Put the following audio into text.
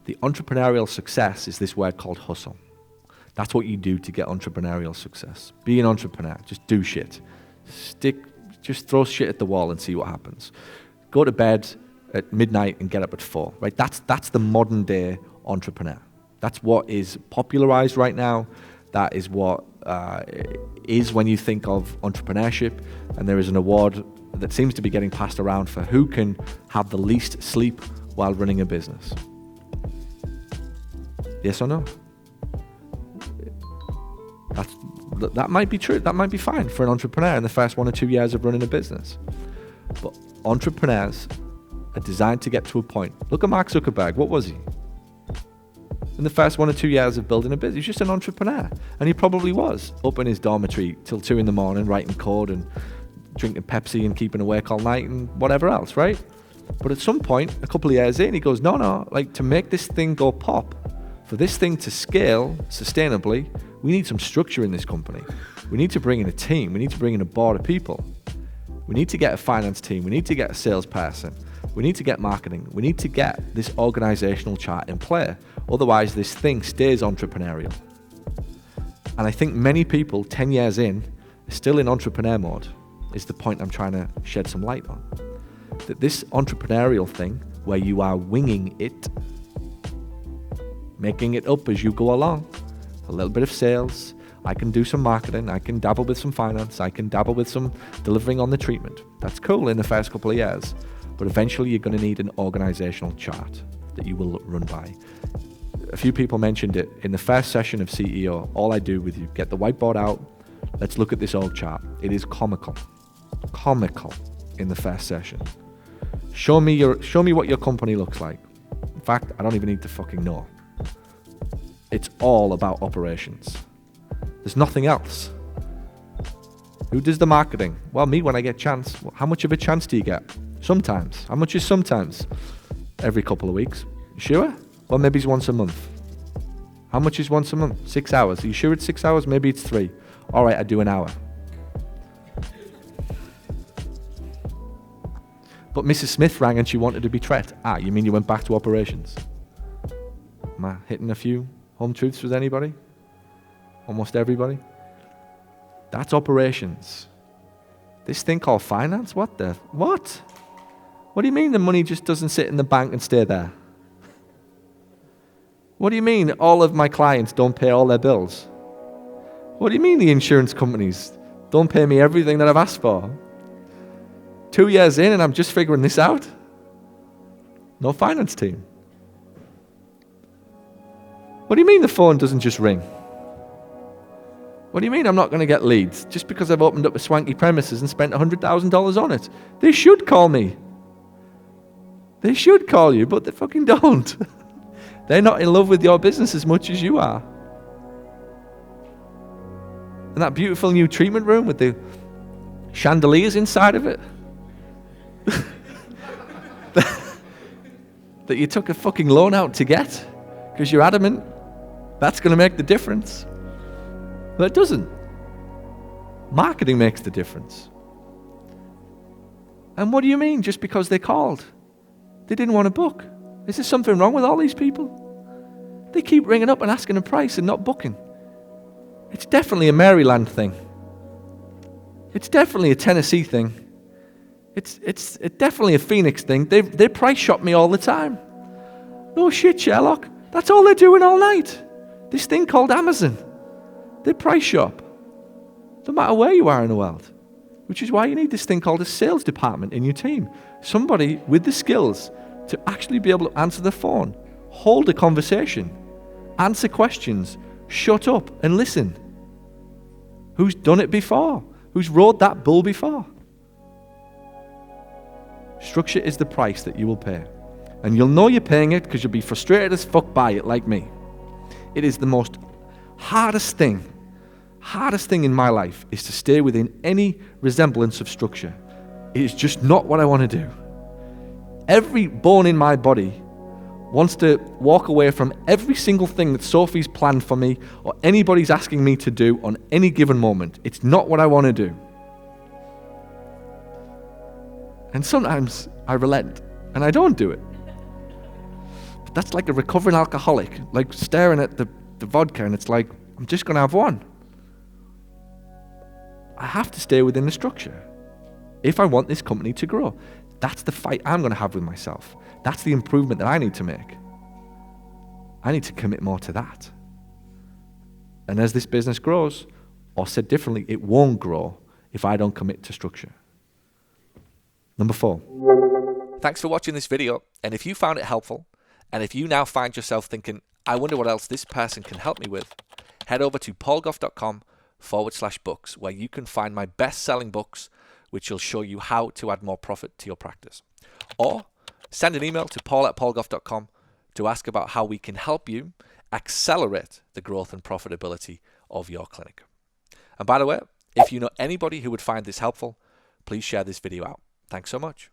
The entrepreneurial success is this word called hustle. That's what you do to get entrepreneurial success. Be an entrepreneur. Just do shit. Just throw shit at the wall and see what happens. Go to bed at midnight and get up at 4, right? That's the modern day entrepreneur. That's what is popularized right now. That is what is when you think of entrepreneurship. And there is an award that seems to be getting passed around for who can have the least sleep while running a business. Yes or no? That might be true. That might be fine for an entrepreneur in the first 1 or 2 years of running a business. But entrepreneurs are designed to get to a point. Look at Mark Zuckerberg. What was he? In the first 1 or 2 years of building a business, he was just an entrepreneur. And he probably was up in his dormitory till 2 a.m, writing code and drinking Pepsi and keeping awake all night and whatever else, right? But at some point, a couple of years in, he goes, no, like to make this thing go pop, for this thing to scale sustainably, we need some structure in this company. We need to bring in a team. We need to bring in a board of people. We need to get a finance team. We need to get a salesperson. We need to get marketing. We need to get this organizational chart in play. Otherwise, this thing stays entrepreneurial. And I think many people, 10 years in, are still in entrepreneur mode, is the point I'm trying to shed some light on. That this entrepreneurial thing, where you are winging it, making it up as you go along, a little bit of sales, I can do some marketing, I can dabble with some finance, I can dabble with some delivering on the treatment. That's cool in the first couple of years, but eventually you're going to need an organizational chart that you will run by. A few people mentioned it in the first session of CEO. All I do with you, get the whiteboard out, let's look at this org chart. It is comical in the first session. Show me what your company looks like. In fact, I don't even need to fucking know. It's all about operations. There's nothing else. Who does the marketing? Well, me when I get chance. How much of a chance do you get? Sometimes. How much is sometimes? Every couple of weeks. You sure? Well, maybe it's once a month. How much is once a month? 6 hours. Are you sure it's 6 hours? Maybe it's 3. All right, I do an hour. But Mrs. Smith rang and she wanted to be treated. You mean you went back to operations? Am I hitting a few home truths with anybody? Almost everybody? That's operations. This thing called finance? What? What do you mean the money just doesn't sit in the bank and stay there? What do you mean all of my clients don't pay all their bills? What do you mean the insurance companies don't pay me everything that I've asked for? 2 years in and I'm just figuring this out? No finance team. What do you mean the phone doesn't just ring? What do you mean I'm not going to get leads just because I've opened up a swanky premises and spent $100,000 on it? They should call me. They should call you, but they fucking don't. They're not in love with your business as much as you are. And that beautiful new treatment room with the chandeliers inside of it that you took a fucking loan out to get because you're adamant that's going to make the difference. But it doesn't. Marketing makes the difference. And what do you mean just because they called? They didn't want to book. Is there something wrong with all these people? They keep ringing up and asking a price and not booking. It's definitely a Maryland thing. It's definitely a Tennessee thing. It's definitely a Phoenix thing. They price shop me all the time. No shit, Sherlock. That's all they're doing all night. This thing called Amazon. They price shop. No matter where you are in the world. Which is why you need this thing called a sales department in your team. Somebody with the skills to actually be able to answer the phone, hold a conversation, answer questions, shut up and listen. Who's done it before? Who's rode that bull before? Structure is the price that you will pay. And you'll know you're paying it because you'll be frustrated as fuck by it like me. It is the most hardest thing in my life is to stay within any resemblance of structure. It is just not what I want to do. Every bone in my body wants to walk away from every single thing that Sophie's planned for me or anybody's asking me to do on any given moment. It's not what I want to do. And sometimes I relent and I don't do it. But That's like a recovering alcoholic, like staring at the vodka and it's like, I'm just going to have one. I have to stay within the structure if I want this company to grow. That's the fight I'm going to have with myself. That's the improvement that I need to make. I need to commit more to that. And as this business grows, or said differently, it won't grow if I don't commit to structure. Number 4. Thanks for watching this video. And if you found it helpful, and if you now find yourself thinking, I wonder what else this person can help me with, head over to paulgough.com/books, where you can find my best-selling books, which will show you how to add more profit to your practice. Or send an email to paul@paulgough.com to ask about how we can help you accelerate the growth and profitability of your clinic. And by the way, if you know anybody who would find this helpful, please share this video out. Thanks so much.